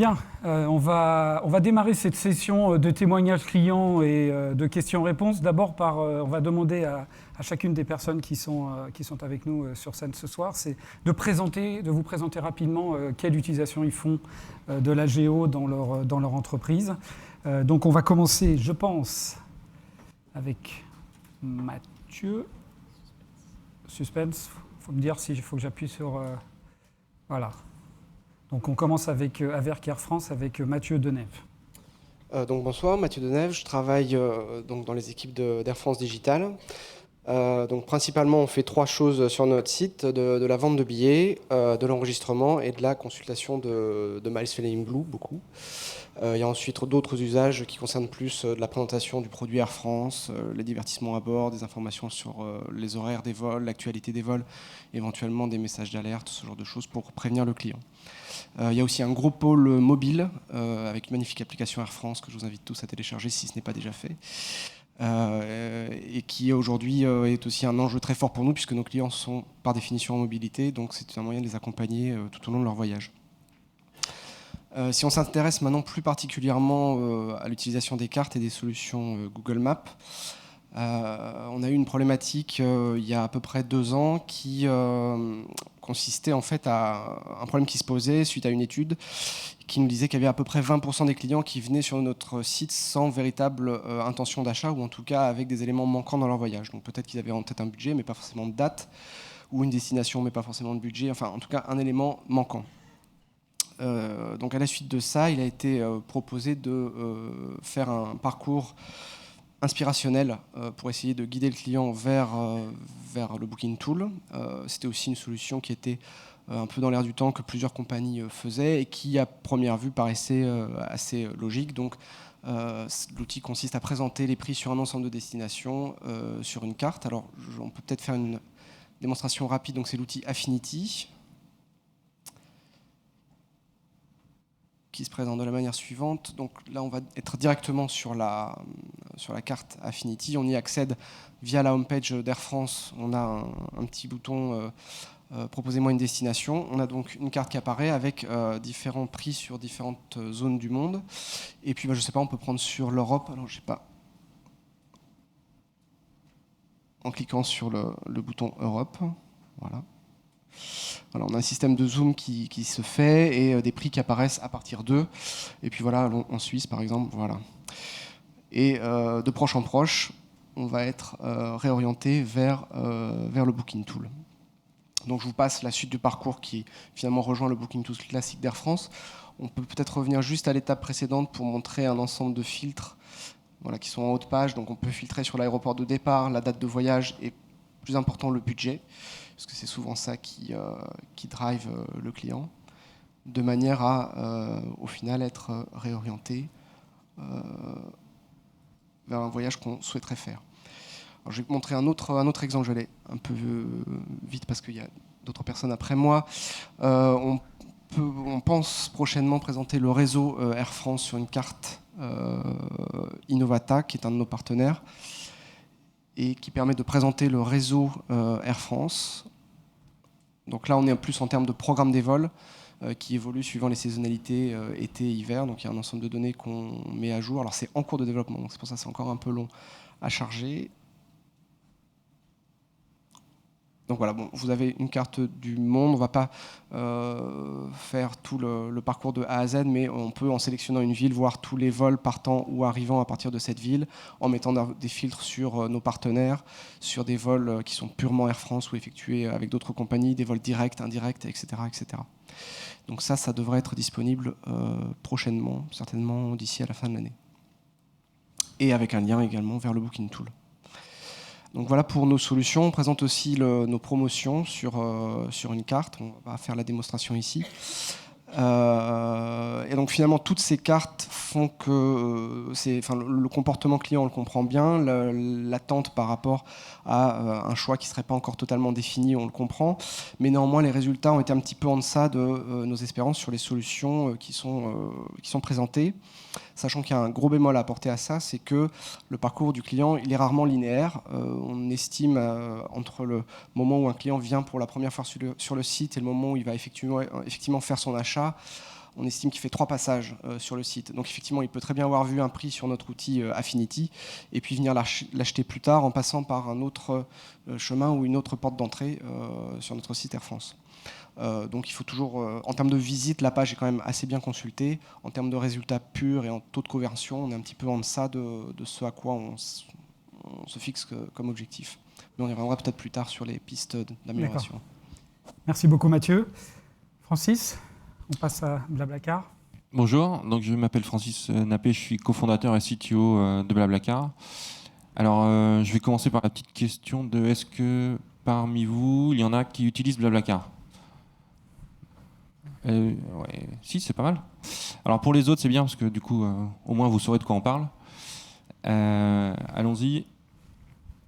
Bien, on va démarrer cette session de témoignages clients et de questions-réponses. D'abord, on va demander à chacune des personnes qui sont avec nous sur scène ce soir, c'est de vous présenter rapidement quelle utilisation ils font de la géo dans leur entreprise. Donc on va commencer, je pense, avec Mathieu. Suspense, il faut me dire s'il faut que j'appuie sur... Voilà. Donc on commence avec Air France, avec Mathieu Denève. Donc bonsoir, Mathieu Denève, je travaille donc dans les équipes d'Air France Digital. Donc principalement on fait 3 choses sur notre site, de la vente de billets, de l'enregistrement et de la consultation de Miles Flying Blue, beaucoup. Il y a ensuite d'autres usages qui concernent plus de la présentation du produit Air France, les divertissements à bord, des informations sur les horaires des vols, l'actualité des vols, éventuellement des messages d'alerte, ce genre de choses pour prévenir le client. Il y a aussi un gros pôle mobile avec une magnifique application Air France que je vous invite tous à télécharger si ce n'est pas déjà fait. Et qui aujourd'hui est aussi un enjeu très fort pour nous puisque nos clients sont par définition en mobilité, donc c'est un moyen de les accompagner tout au long de leur voyage. Si on s'intéresse maintenant plus particulièrement à l'utilisation des cartes et des solutions Google Maps, on a eu une problématique il y a à peu près 2 ans qui consistait en fait à un problème qui se posait suite à une étude qui nous disait qu'il y avait à peu près 20% des clients qui venaient sur notre site sans véritable intention d'achat ou en tout cas avec des éléments manquants dans leur voyage. Donc peut-être qu'ils avaient en tête un budget mais pas forcément de date ou une destination mais pas forcément de budget, enfin en tout cas un élément manquant. Donc à la suite de ça, il a été proposé de faire un parcours inspirationnel pour essayer de guider le client vers le Booking Tool. C'était aussi une solution qui était un peu dans l'air du temps que plusieurs compagnies faisaient et qui, à première vue, paraissait assez logique. Donc, l'outil consiste à présenter les prix sur un ensemble de destinations sur une carte. Alors, on peut peut-être faire une démonstration rapide. Donc, c'est l'outil Affinity qui se présente de la manière suivante. Donc là, on va être directement sur la carte Affinity. On y accède via la homepage d'Air France. On a un petit bouton proposez-moi une destination. On a donc une carte qui apparaît avec différents prix sur différentes zones du monde. Et puis, je ne sais pas, on peut prendre sur l'Europe. Alors, je sais pas. En cliquant sur le bouton Europe. Voilà. Voilà, on a un système de zoom qui se fait et des prix qui apparaissent à partir d'eux. Et puis voilà, en Suisse par exemple, voilà. Et de proche en proche, on va être réorienté vers le Booking Tool. Donc je vous passe la suite du parcours qui finalement rejoint le Booking Tool classique d'Air France. On peut peut-être revenir juste à l'étape précédente pour montrer un ensemble de filtres voilà, qui sont en haut de page. Donc on peut filtrer sur l'aéroport de départ, la date de voyage et plus important le budget. Parce que c'est souvent ça qui drive le client, de manière à, au final, être réorienté vers un voyage qu'on souhaiterait faire. Alors, je vais vous montrer un autre exemple, je vais aller un peu vite parce qu'il y a d'autres personnes après moi. On pense prochainement présenter le réseau Air France sur une carte Innovata, qui est un de nos partenaires, et qui permet de présenter le réseau Air France. Donc là, on est plus en termes de programme des vols qui évolue suivant les saisonnalités été-hiver. Donc il y a un ensemble de données qu'on met à jour. Alors c'est en cours de développement, donc c'est pour ça que c'est encore un peu long à charger. Donc voilà, bon, vous avez une carte du monde. On ne va pas faire tout le parcours de A à Z, mais on peut, en sélectionnant une ville, voir tous les vols partant ou arrivant à partir de cette ville, en mettant des filtres sur nos partenaires, sur des vols qui sont purement Air France ou effectués avec d'autres compagnies, des vols directs, indirects, etc. etc. Donc ça devrait être disponible prochainement, certainement d'ici à la fin de l'année. Et avec un lien également vers le Booking Tool. Donc voilà pour nos solutions. On présente aussi nos promotions sur une carte. On va faire la démonstration ici. Et donc finalement, toutes ces cartes font que le comportement client, on le comprend bien. L'attente par rapport à un choix qui ne serait pas encore totalement défini, on le comprend. Mais néanmoins, les résultats ont été un petit peu en deçà de nos espérances sur les solutions qui sont présentées. Sachant qu'il y a un gros bémol à apporter à ça, c'est que le parcours du client, il est rarement linéaire. On estime entre le moment où un client vient pour la première fois sur le site et le moment où il va effectivement faire son achat, on estime qu'il fait 3 passages sur le site. Donc effectivement, il peut très bien avoir vu un prix sur notre outil Affinity et puis venir l'acheter plus tard en passant par un autre chemin ou une autre porte d'entrée sur notre site Air France. Donc il faut toujours, en termes de visite, la page est quand même assez bien consultée. En termes de résultats purs et en taux de conversion, on est un petit peu en deçà de ce à quoi on se fixe comme objectif. Mais on y reviendra peut-être plus tard sur les pistes d'amélioration. Merci beaucoup Mathieu. Francis, on passe à Blablacar. Bonjour, donc je m'appelle Francis Nappé, je suis cofondateur et CTO de Blablacar. Alors je vais commencer par la petite question de est-ce que parmi vous, il y en a qui utilisent Blablacar ? Ouais, si, c'est pas mal. Alors pour les autres, c'est bien parce que du coup, au moins vous saurez de quoi on parle. Allons-y.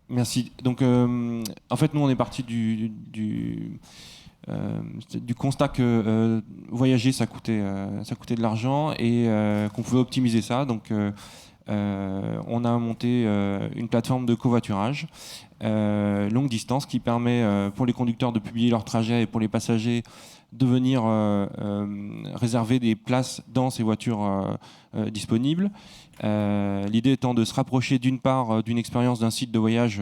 Merci. Donc, en fait, nous, on est parti du constat que voyager, ça coûtait de l'argent et qu'on pouvait optimiser ça. Donc, on a monté une plateforme de covoiturage longue distance qui permet pour les conducteurs de publier leur trajet et pour les passagers de venir réserver des places dans ces voitures disponibles. L'idée étant de se rapprocher d'une part d'une expérience d'un site de voyage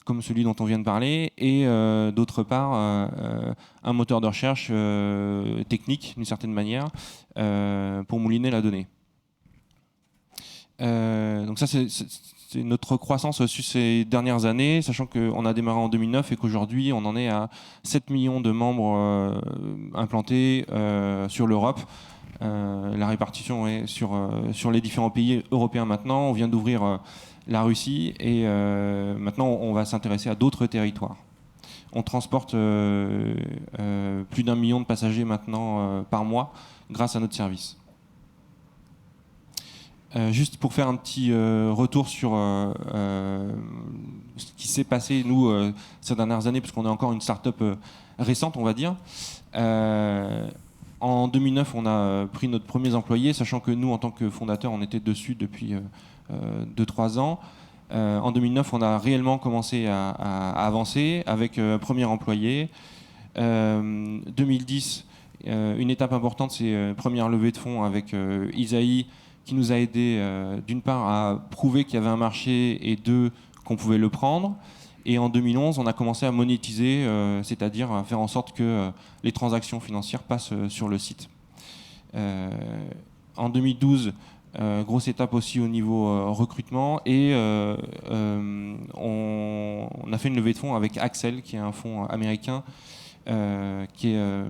comme celui dont on vient de parler et d'autre part un moteur de recherche technique d'une certaine manière pour mouliner la donnée. Donc ça c'est notre croissance sur ces dernières années, sachant qu'on a démarré en 2009 et qu'aujourd'hui on en est à 7 millions de membres implantés sur l'Europe. La répartition est sur les différents pays européens maintenant. On vient d'ouvrir la Russie et maintenant on va s'intéresser à d'autres territoires. On transporte plus d'1 million de passagers maintenant par mois grâce à notre service. Juste pour faire un petit retour sur ce qui s'est passé, nous, ces dernières années, puisqu'on est encore une start-up récente, on va dire. En 2009, on a pris notre premier employé, sachant que nous, en tant que fondateurs, on était dessus depuis 2-3 ans. En 2009, on a réellement commencé à avancer avec un premier employé. 2010, une étape importante, c'est première levée de fonds avec Isaïe, qui nous a aidé d'une part à prouver qu'il y avait un marché et deux, qu'on pouvait le prendre. Et en 2011, on a commencé à monétiser, c'est-à-dire à faire en sorte que les transactions financières passent sur le site. En 2012, grosse étape aussi au niveau recrutement et on a fait une levée de fonds avec Accel, qui est un fonds américain qui est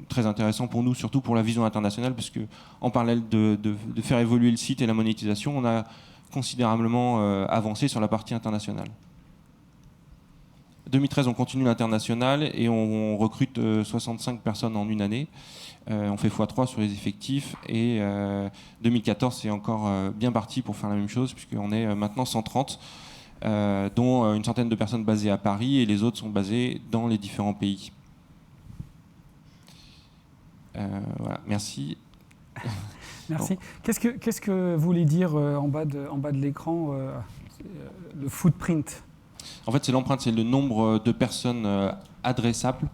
très intéressant pour nous, surtout pour la vision internationale, parce qu'en parallèle de faire évoluer le site et la monétisation, on a considérablement avancé sur la partie internationale. 2013, on continue l'international et on recrute 65 personnes en une année. On fait x3 sur les effectifs et 2014, c'est encore bien parti pour faire la même chose, puisqu'on est maintenant 130, dont une centaine de personnes basées à Paris et les autres sont basées dans les différents pays. Voilà, merci. Merci. Bon. Qu'est-ce que voulait dire en bas de l'écran le footprint ? En fait, c'est l'empreinte, c'est le nombre de personnes adressables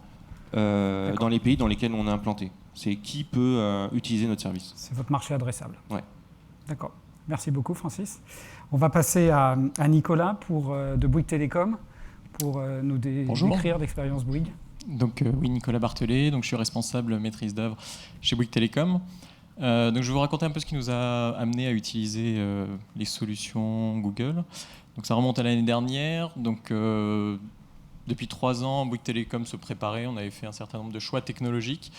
dans les pays dans lesquels on est implanté. C'est qui peut utiliser notre service. C'est votre marché adressable. Ouais. D'accord. Merci beaucoup, Francis. On va passer à Nicolas de Bouygues Télécom pour nous décrire l'expérience Bouygues. Donc oui, Nicolas Barthelet, donc je suis responsable maîtrise d'œuvre chez Bouygues Télécom. Donc je vais vous raconter un peu ce qui nous a amené à utiliser les solutions Google. Donc ça remonte à l'année dernière. Donc depuis 3 ans, Bouygues Télécom se préparait. On avait fait un certain nombre de choix technologiques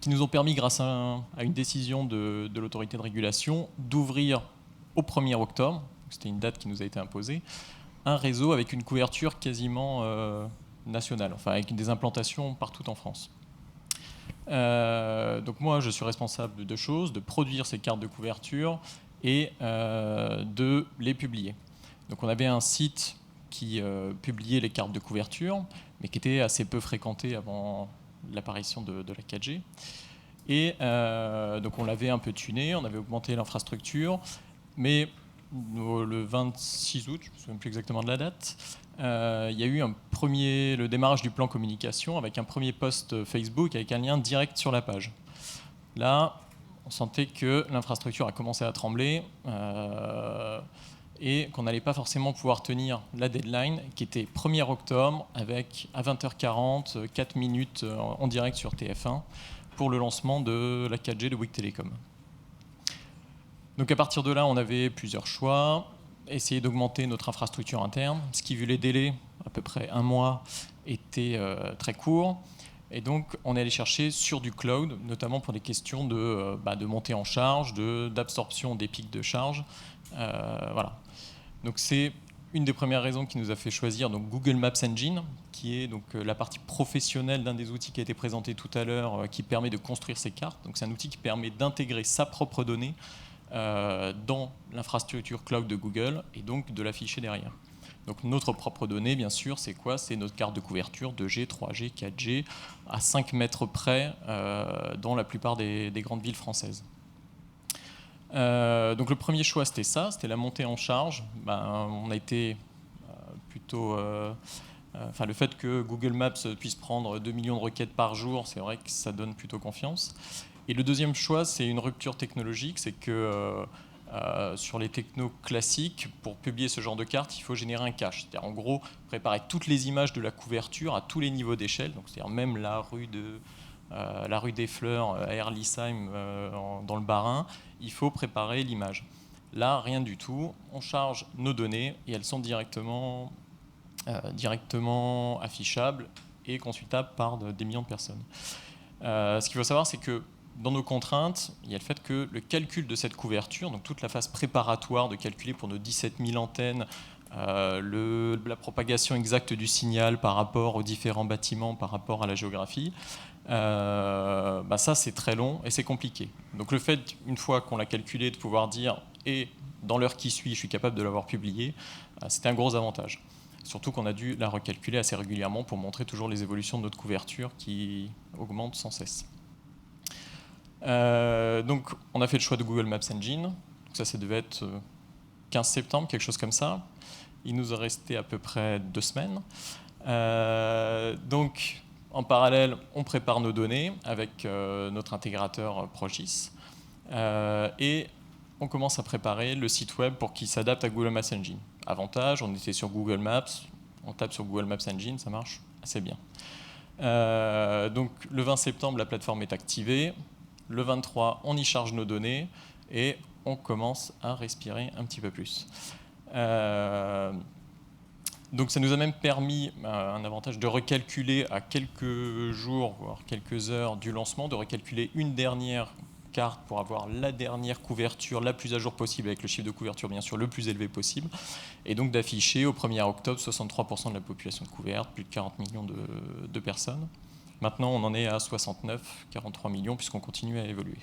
qui nous ont permis, grâce à une décision de l'autorité de régulation, d'ouvrir au 1er octobre, c'était une date qui nous a été imposée, un réseau avec une couverture quasiment nationale, enfin avec des implantations partout en France. Donc moi, je suis responsable de 2 choses, de produire ces cartes de couverture et de les publier. Donc on avait un site qui publiait les cartes de couverture, mais qui était assez peu fréquenté avant l'apparition de la 4G. Et donc on l'avait un peu tuné, on avait augmenté l'infrastructure, mais le 26 août, je ne me souviens plus exactement de la date, il y a eu le démarrage du plan communication avec un premier post Facebook avec un lien direct sur la page. Là, on sentait que l'infrastructure a commencé à trembler et qu'on n'allait pas forcément pouvoir tenir la deadline qui était 1er octobre avec à 20h40, 4 minutes en direct sur TF1 pour le lancement de la 4G de Bouygues Telecom. Donc à partir de là, on avait plusieurs choix. Essayer d'augmenter notre infrastructure interne, ce qui, vu les délais, à peu près 1 mois, était très court. Et donc, on est allé chercher sur du cloud, notamment pour des questions de montée en charge, d'absorption des pics de charge. Voilà. Donc, c'est une des premières raisons qui nous a fait choisir donc, Google Maps Engine, qui est donc, la partie professionnelle d'un des outils qui a été présenté tout à l'heure, qui permet de construire ces cartes. Donc, c'est un outil qui permet d'intégrer sa propre donnée dans l'infrastructure cloud de Google et donc de l'afficher derrière. Donc notre propre donnée, bien sûr, c'est quoi? C'est notre carte de couverture 2G, 3G, 4G, à 5 mètres près dans la plupart des grandes villes françaises. Donc le premier choix, c'était ça, c'était la montée en charge. On a été plutôt... le fait que Google Maps puisse prendre 2 millions de requêtes par jour, c'est vrai que ça donne plutôt confiance. Et le deuxième choix, c'est une rupture technologique, c'est que sur les technos classiques, pour publier ce genre de carte, il faut générer un cache. C'est-à-dire en gros, préparer toutes les images de la couverture à tous les niveaux d'échelle, donc c'est-à-dire même la rue des Fleurs à Erlisheim dans le Bas-Rhin, il faut préparer l'image. Là, rien du tout, on charge nos données et elles sont directement affichables et consultables par des millions de personnes. Ce qu'il faut savoir, c'est que dans nos contraintes, il y a le fait que le calcul de cette couverture, donc toute la phase préparatoire de calculer pour nos 17 000 antennes la propagation exacte du signal par rapport aux différents bâtiments, par rapport à la géographie, ça c'est très long et c'est compliqué. Donc le fait, une fois qu'on l'a calculé, de pouvoir dire « et dans l'heure qui suit, je suis capable de l'avoir publié », c'était un gros avantage. Surtout qu'on a dû la recalculer assez régulièrement pour montrer toujours les évolutions de notre couverture qui augmentent sans cesse. Donc on a fait le choix de Google Maps Engine. Donc ça devait être 15 septembre, quelque chose comme ça. Il nous est resté à peu près 2 semaines. Donc en parallèle, on prépare nos données avec notre intégrateur Progis. Et on commence à préparer le site web pour qu'il s'adapte à Google Maps Engine. Avantage, on était sur Google Maps, on tape sur Google Maps Engine, ça marche assez bien. Donc le 20 septembre, la plateforme est activée. Le 23, on y charge nos données et on commence à respirer un petit peu plus. Donc ça nous a même permis un avantage de recalculer à quelques jours, voire quelques heures du lancement, de recalculer une dernière carte pour avoir la dernière couverture la plus à jour possible, avec le chiffre de couverture bien sûr le plus élevé possible, et donc d'afficher au 1er octobre 63% de la population couverte, plus de 40 millions de personnes. Maintenant, on en est à 69, 43 millions, puisqu'on continue à évoluer.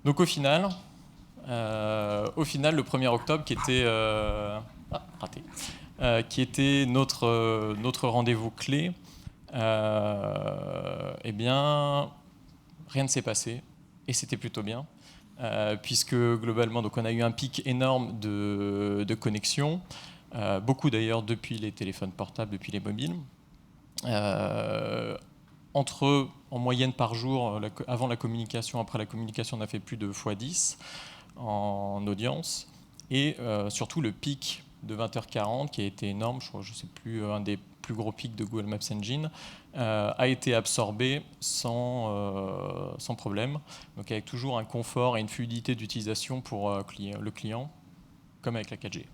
Donc au final, le 1er octobre, qui était notre rendez-vous clé, eh bien, rien ne s'est passé, et c'était plutôt bien, puisque globalement, donc on a eu un pic énorme de connexion, beaucoup d'ailleurs depuis les téléphones portables, depuis les mobiles. En moyenne par jour, avant la communication, après la communication, on a fait plus de x10 en audience. Et surtout le pic de 20h40, qui a été énorme, je ne sais plus, un des plus gros pics de Google Maps Engine, a été absorbé sans problème. Donc avec toujours un confort et une fluidité d'utilisation pour le client, comme avec la 4G.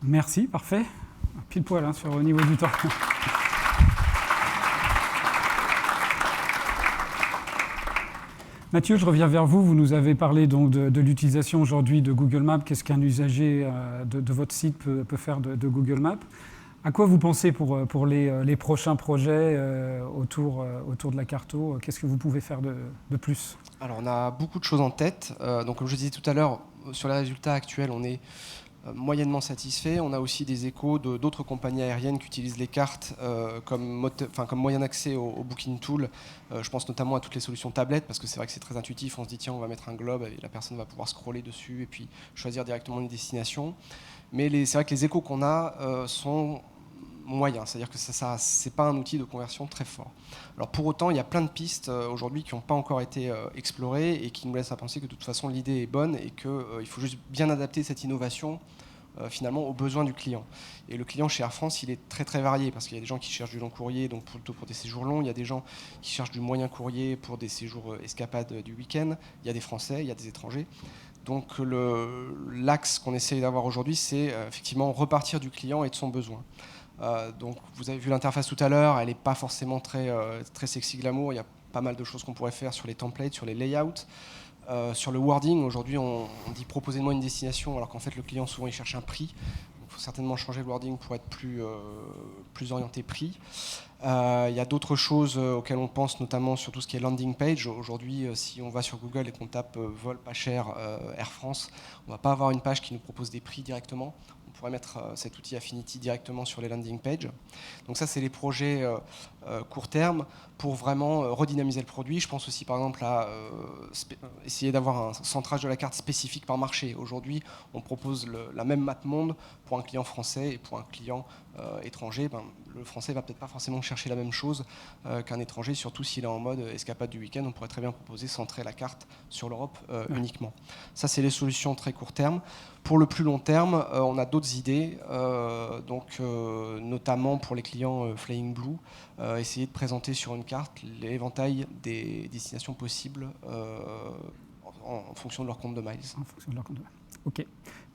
Merci, parfait. Pile poil au niveau du temps. Mathieu, je reviens vers vous. Vous nous avez parlé donc de l'utilisation aujourd'hui de Google Maps. Qu'est-ce qu'un usager de votre site peut faire de Google Maps? À quoi vous pensez pour les prochains projets autour de la carto? Qu'est-ce que vous pouvez faire de plus? Alors, on a beaucoup de choses en tête. Donc, comme je disais tout à l'heure, sur les résultats actuels, on est moyennement satisfait. On a aussi des échos d'autres compagnies aériennes qui utilisent les cartes comme moyen d'accès au Booking Tool. Je pense notamment à toutes les solutions tablettes, parce que c'est vrai que c'est très intuitif. On se dit, tiens, on va mettre un globe et la personne va pouvoir scroller dessus et puis choisir directement une destination. Mais c'est vrai que les échos qu'on a sont moyen, c'est-à-dire que c'est pas un outil de conversion très fort. Alors pour autant, il y a plein de pistes aujourd'hui qui n'ont pas encore été explorées et qui nous laissent à penser que de toute façon l'idée est bonne et qu'il faut juste bien adapter cette innovation finalement aux besoins du client. Et le client chez Air France, il est très très varié parce qu'il y a des gens qui cherchent du long courrier, donc plutôt pour des séjours longs, il y a des gens qui cherchent du moyen courrier pour des séjours escapades du week-end, il y a des Français, il y a des étrangers. Donc l'axe qu'on essaye d'avoir aujourd'hui, c'est effectivement repartir du client et de son besoin. Donc vous avez vu l'interface tout à l'heure, elle n'est pas forcément très sexy glamour, il y a pas mal de choses qu'on pourrait faire sur les templates, sur les layouts. Sur le wording, aujourd'hui on dit proposez-moi une destination alors qu'en fait le client souvent il cherche un prix. Il faut certainement changer le wording pour être plus orienté prix. Il y a d'autres choses auxquelles on pense, notamment sur tout ce qui est landing page. Aujourd'hui, si on va sur Google et qu'on tape vol pas cher Air France, on ne va pas avoir une page qui nous propose des prix directement. On pourrait mettre cet outil Affinity directement sur les landing pages. Donc ça, c'est les projets court terme pour vraiment redynamiser le produit. Je pense aussi par exemple à essayer d'avoir un centrage de la carte spécifique par marché. Aujourd'hui, on propose la même map monde pour un client français et pour un client étranger. Le français va peut-être pas forcément chercher la même chose qu'un étranger, surtout s'il est en mode escapade du week-end. On pourrait très bien proposer centrer la carte sur l'Europe uniquement. Ça, c'est les solutions très court terme. Pour le plus long terme, on a d'autres idées, notamment pour les clients Flying Blue, essayer de présenter sur une carte l'éventail des destinations possibles en fonction de leur compte de miles. En fonction de leur compte de miles. Ok,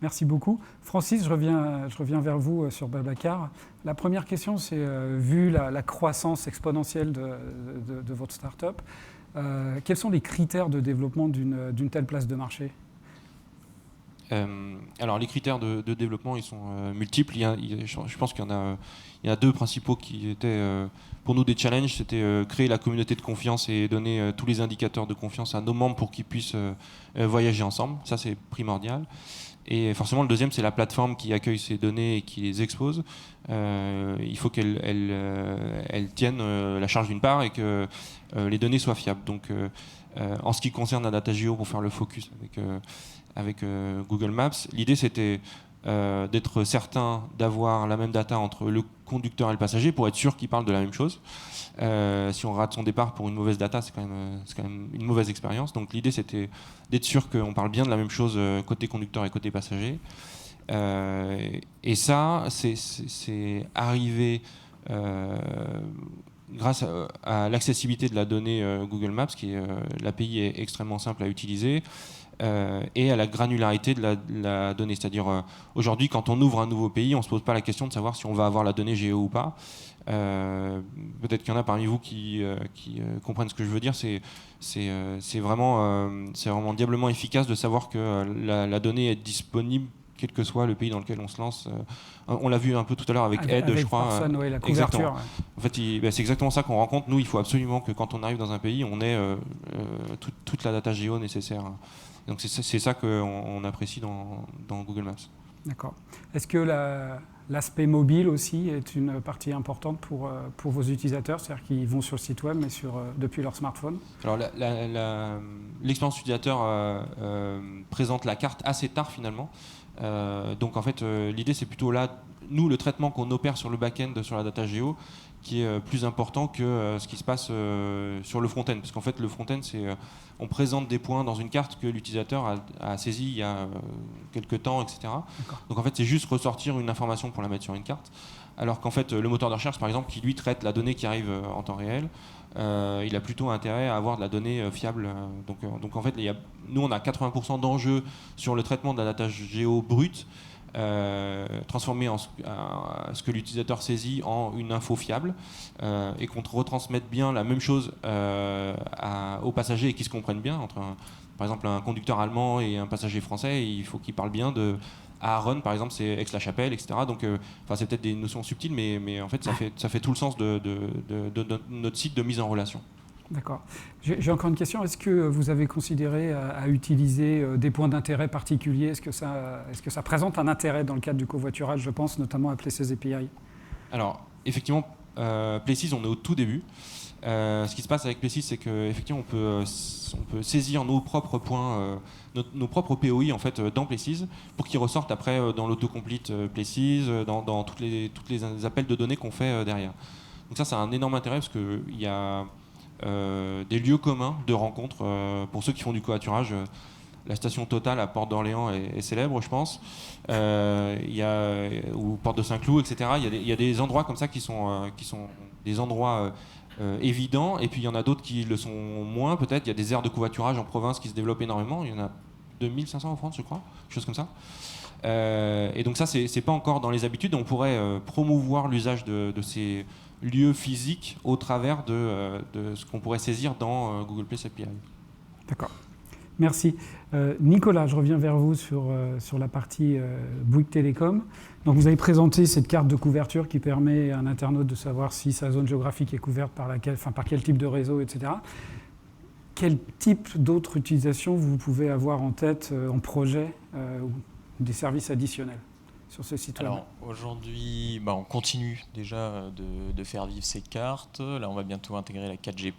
merci beaucoup. Francis, je reviens vers vous sur Blablacar. La première question, c'est vu la croissance exponentielle de votre start-up, quels sont les critères de développement d'une telle place de marché ? Alors les critères de développement, ils sont multiples. Je pense qu'il y en a deux principaux qui étaient pour nous des challenges. C'était créer la communauté de confiance et donner tous les indicateurs de confiance à nos membres pour qu'ils puissent voyager ensemble. Ça, c'est primordial. Et forcément, le deuxième, c'est la plateforme qui accueille ces données et qui les expose. Il faut qu'elle tienne la charge d'une part et que les données soient fiables. Donc, en ce qui concerne la data géo, pour faire le focus avec Google Maps, l'idée c'était d'être certain d'avoir la même data entre le conducteur et le passager pour être sûr qu'ils parlent de la même chose. Si on rate son départ pour une mauvaise data, c'est quand même une mauvaise expérience. Donc l'idée c'était d'être sûr qu'on parle bien de la même chose côté conducteur et côté passager. Et ça, c'est arrivé grâce à l'accessibilité de la donnée Google Maps, l'API est extrêmement simple à utiliser. Et à la granularité de la donnée. C'est-à-dire, aujourd'hui, quand on ouvre un nouveau pays, on ne se pose pas la question de savoir si on va avoir la donnée géo ou pas. Peut-être qu'il y en a parmi vous qui comprennent ce que je veux dire. C'est vraiment diablement efficace de savoir que la donnée est disponible quel que soit le pays dans lequel on se lance. On l'a vu un peu tout à l'heure avec Ed, je crois. Personne, la couverture. En fait, c'est exactement ça qu'on rencontre. Nous, il faut absolument que quand on arrive dans un pays, on ait toute la data géo nécessaire. Donc c'est ça qu'on apprécie dans Google Maps. D'accord. Est-ce que l'aspect mobile aussi est une partie importante pour vos utilisateurs, c'est-à-dire qu'ils vont sur le site web mais depuis leur smartphone ? Alors l'expérience utilisateur présente la carte assez tard finalement. Donc en fait l'idée c'est plutôt là, nous le traitement qu'on opère sur le back-end sur la data géo qui est plus important que ce qui se passe sur le front-end. Parce qu'en fait, le front-end, c'est on présente des points dans une carte que l'utilisateur a saisi il y a quelques temps, etc. Donc en fait, c'est juste ressortir une information pour la mettre sur une carte. Alors qu'en fait, le moteur de recherche, par exemple, qui lui traite la donnée qui arrive en temps réel, il a plutôt intérêt à avoir de la donnée fiable. Donc en fait, nous, on a 80% d'enjeux sur le traitement de la data géo brute, transformer ce que l'utilisateur saisit en une info fiable et qu'on retransmette bien la même chose aux passagers et qu'ils se comprennent bien entre par exemple un conducteur allemand et un passager français. Il faut qu'ils parlent bien à Aaron par exemple, c'est Aix-la-Chapelle, etc. Donc c'est peut-être des notions subtiles mais en fait ça fait tout le sens de notre site de mise en relation. D'accord. J'ai encore une question. Est-ce que vous avez considéré à utiliser des points d'intérêt particuliers ? Est-ce que ça présente un intérêt dans le cadre du covoiturage ? Je pense notamment à Places API. Alors, effectivement, Places, on est au tout début. Ce qui se passe avec Plessis, c'est qu'effectivement, on peut saisir nos propres points, nos propres POI en fait, dans Plessis, pour qu'ils ressortent après dans l'autocomplete Plessis, dans toutes les appels de données qu'on fait derrière. Donc ça, c'est un énorme intérêt parce qu'il y a des lieux communs de rencontres pour ceux qui font du covoiturage. La station Total à Porte d'Orléans est célèbre, je pense. Ou Porte de Saint-Cloud, etc. Il y a des endroits comme ça qui sont des endroits évidents, et puis il y en a d'autres qui le sont moins, peut-être. Il y a des aires de covoiturage en province qui se développent énormément. Il y en a 2500 en France, je crois, quelque chose comme ça. Et donc ça, c'est pas encore dans les habitudes. On pourrait promouvoir l'usage de ces lieux physiques au travers de ce qu'on pourrait saisir dans Google Place API. D'accord. Merci. Nicolas, je reviens vers vous sur la partie Bouygues Télécom. Donc vous avez présenté cette carte de couverture qui permet à un internaute de savoir si sa zone géographique est couverte par quel type de réseau, etc. Quel type d'autres utilisations vous pouvez avoir en tête, en projet, ou des services additionnels sur ce site web? Alors aujourd'hui, on continue déjà de faire vivre ces cartes. Là, on va bientôt intégrer la 4G+.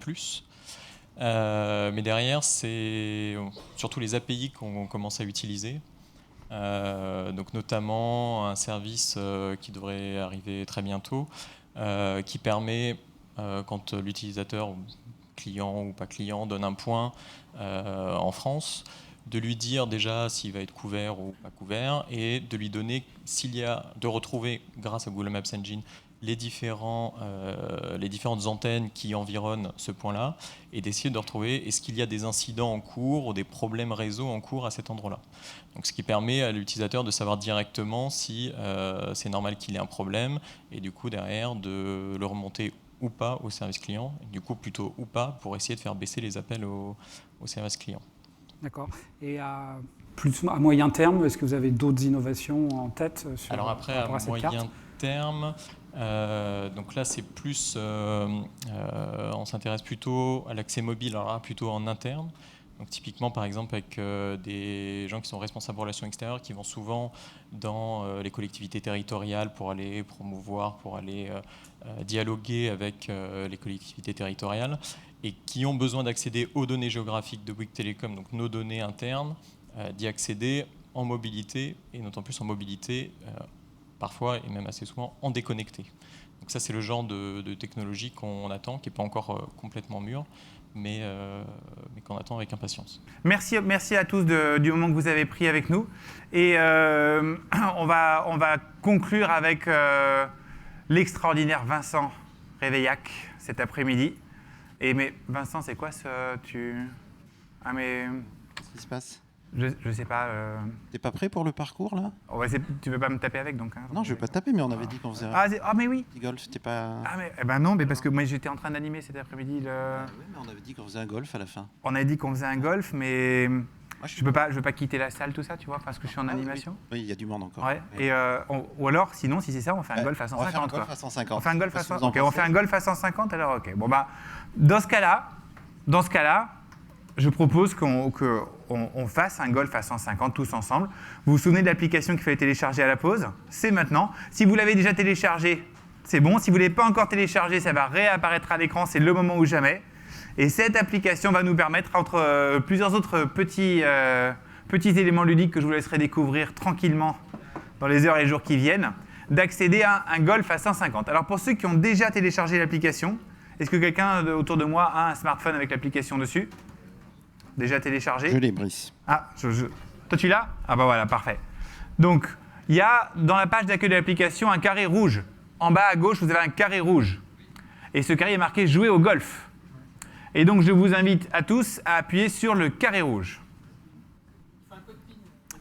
Mais derrière, c'est surtout les API qu'on commence à utiliser. Donc notamment un service qui devrait arriver très bientôt, qui permet, quand l'utilisateur, client ou pas client, donne un point en France, de lui dire déjà s'il va être couvert ou pas couvert, et de lui donner, de retrouver grâce à Google Maps Engine les différentes antennes qui environnent ce point-là, et d'essayer de retrouver est-ce qu'il y a des incidents en cours ou des problèmes réseau en cours à cet endroit-là. Donc, ce qui permet à l'utilisateur de savoir directement si c'est normal qu'il ait un problème, et du coup derrière de le remonter ou pas au service client, et du coup plutôt ou pas pour essayer de faire baisser les appels au service client. D'accord. Et à moyen terme, est-ce que vous avez d'autres innovations en tête Alors après, à moyen terme, donc là c'est plus, on s'intéresse plutôt à l'accès mobile, alors là plutôt en interne. Donc typiquement par exemple avec des gens qui sont responsables de relations extérieures, qui vont souvent dans les collectivités territoriales pour aller promouvoir, pour aller dialoguer avec les collectivités territoriales, et qui ont besoin d'accéder aux données géographiques de Bouygues Télécom, donc nos données internes, d'y accéder en mobilité, et d'autant plus en mobilité parfois et même assez souvent en déconnecté. Donc ça, c'est le genre de technologie qu'on attend, qui n'est pas encore complètement mûr, mais qu'on attend avec impatience. Merci à tous du moment que vous avez pris avec nous. Et on va conclure avec l'extraordinaire Vincent Réveillac cet après-midi. Mais Vincent, c'est quoi Ah mais... Qu'est-ce qui se passe? Je sais pas. T'es pas prêt pour le parcours là? Tu veux pas me taper avec donc hein, Non, je vais pas te taper, mais on avait dit qu'on faisait mais oui. petit golf. T'es pas. Non, mais parce que moi j'étais en train d'animer cet après-midi Oui, mais on avait dit qu'on faisait un golf à la fin. On avait dit qu'on faisait un golf, mais Moi, je veux pas quitter la salle, tout ça, tu vois, parce que je suis en animation. Oui, il y a du monde encore. Ouais. Oui. Et ou alors, sinon, si c'est ça, on fait un golf à 150. On va faire un golf à 150. On fait un golf à Qu'est-ce que 150. vous en Ok, on pensez fait un golf à 150. Alors, ok. Bon bah, dans ce cas-là, je propose qu'on fasse un golf à 150 tous ensemble. Vous vous souvenez de l'application qu'il fallait télécharger à la pause? C'est maintenant. Si vous l'avez déjà téléchargé, c'est bon. Si vous ne l'avez pas encore téléchargé, ça va réapparaître à l'écran. C'est le moment ou jamais. Et cette application va nous permettre, entre plusieurs autres petits éléments ludiques que je vous laisserai découvrir tranquillement dans les heures et les jours qui viennent, d'accéder à un golf à 150. Alors pour ceux qui ont déjà téléchargé l'application, est-ce que quelqu'un autour de moi a un smartphone avec l'application dessus? Déjà téléchargé? Je l'ai, Brice. Ah, toi tu l'as? Ah bah voilà, parfait. Donc, il y a dans la page d'accueil de l'application un carré rouge. En bas à gauche, vous avez un carré rouge. Et ce carré est marqué « Jouer au golf ». Et donc, je vous invite à tous à appuyer sur le carré rouge.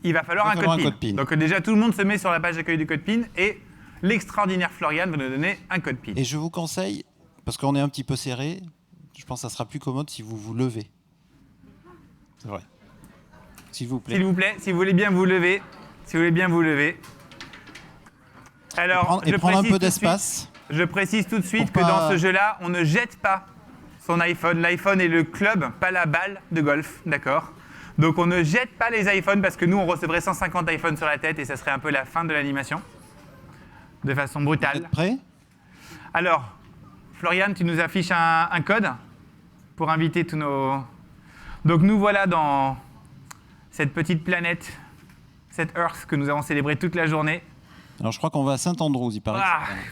Il va falloir un code PIN. Donc déjà, tout le monde se met sur la page d'accueil du code PIN et l'extraordinaire Florian va nous donner un code PIN. Et je vous conseille, parce qu'on est un petit peu serré, je pense que ça sera plus commode si vous vous levez. C'est vrai. S'il vous plaît. S'il vous plaît, si vous voulez bien vous lever. Si vous voulez bien vous lever. Alors, et prendre un peu d'espace. Je précise tout de suite que pas... dans ce jeu-là, on ne jette pas son iPhone. L'iPhone est le club, pas la balle de golf, d'accord? Donc on ne jette pas les iPhones parce que nous, on recevrait 150 iPhones sur la tête et ça serait un peu la fin de l'animation. De façon brutale. Vous êtes prêts? Alors, Florian, tu nous affiches un code pour inviter tous nos... Donc nous voilà dans cette petite planète, cette Earth que nous avons célébrée toute la journée. Alors je crois qu'on va à Saint-Andrews, il paraît.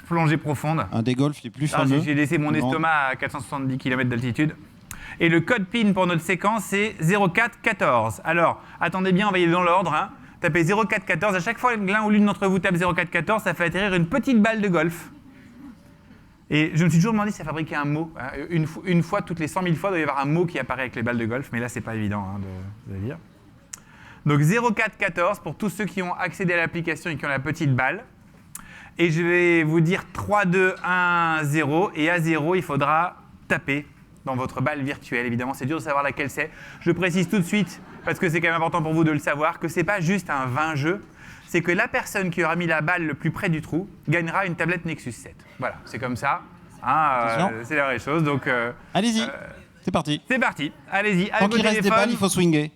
Plongée profonde. Un des golfs les plus fameux. J'ai laissé mon estomac à 470 km d'altitude. Et le code PIN pour notre séquence, c'est 0414. Alors, attendez bien, on va y aller dans l'ordre. Hein. Tapez 0414. À chaque fois que l'un ou l'une d'entre vous tape 0414, ça fait atterrir une petite balle de golf. Et je me suis toujours demandé si ça fabriquait un mot. Une fois, toutes les 100 000 fois, il doit y avoir un mot qui apparaît avec les balles de golf. Mais là, c'est pas évident de lire. Donc 0414 pour tous ceux qui ont accédé à l'application et qui ont la petite balle. Et je vais vous dire 3, 2, 1, 0. Et à 0, il faudra taper dans votre balle virtuelle. Évidemment, c'est dur de savoir laquelle c'est. Je précise tout de suite, parce que c'est quand même important pour vous de le savoir, que c'est pas juste un 20 jeu. C'est que la personne qui aura mis la balle le plus près du trou gagnera une tablette Nexus 7. Voilà, c'est comme ça. C'est la vraie chose. Donc, allez-y, c'est parti. C'est parti, allez-y. Tant qu'il reste des balles, il faut swinger.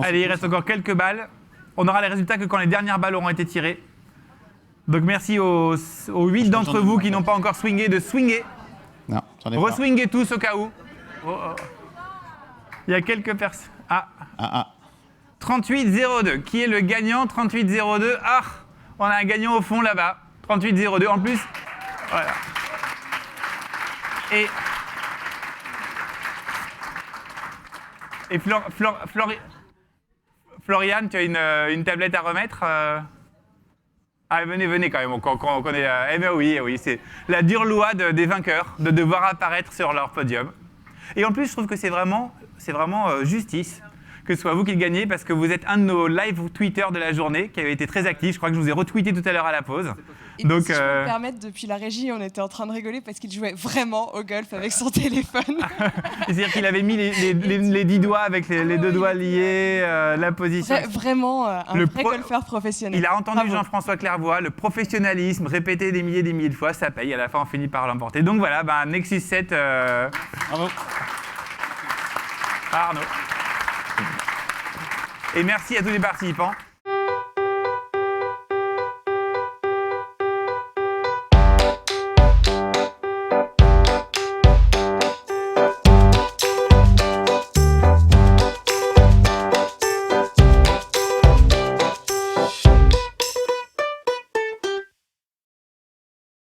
Allez, il reste encore quelques balles. On aura les résultats que quand les dernières balles auront été tirées. Donc merci aux 8 d'entre vous qui n'ont pas encore swingé de swinger. Non, j'en ai pas. Reswingez tous au cas où. Il y a quelques personnes. 3802. Qui est le gagnant 3802. Ah, on a un gagnant au fond là-bas. 3802 en plus. Voilà. Et Florian, tu as une tablette à remettre venez quand même, on connaît... Eh bien oui, c'est la dure loi des vainqueurs, de devoir apparaître sur leur podium. Et en plus, je trouve que c'est vraiment justice que ce soit vous qui le gagnez, parce que vous êtes un de nos live tweeters de la journée, qui avait été très actif. Je crois que je vous ai retweeté tout à l'heure à la pause. Et donc, si je peux me permettre, depuis la régie, on était en train de rigoler parce qu'il jouait vraiment au golf avec son téléphone. C'est-à-dire qu'il avait mis les 10 doigts avec les deux doigts liés, la position. Vraiment un vrai golfeur professionnel. Il a entendu Jean-François Clairvoy, le professionnalisme, répété des milliers de fois, ça paye. À la fin, on finit par l'emporter. Donc voilà, Nexus 7. Bravo. Arnaud. Et merci à tous les participants.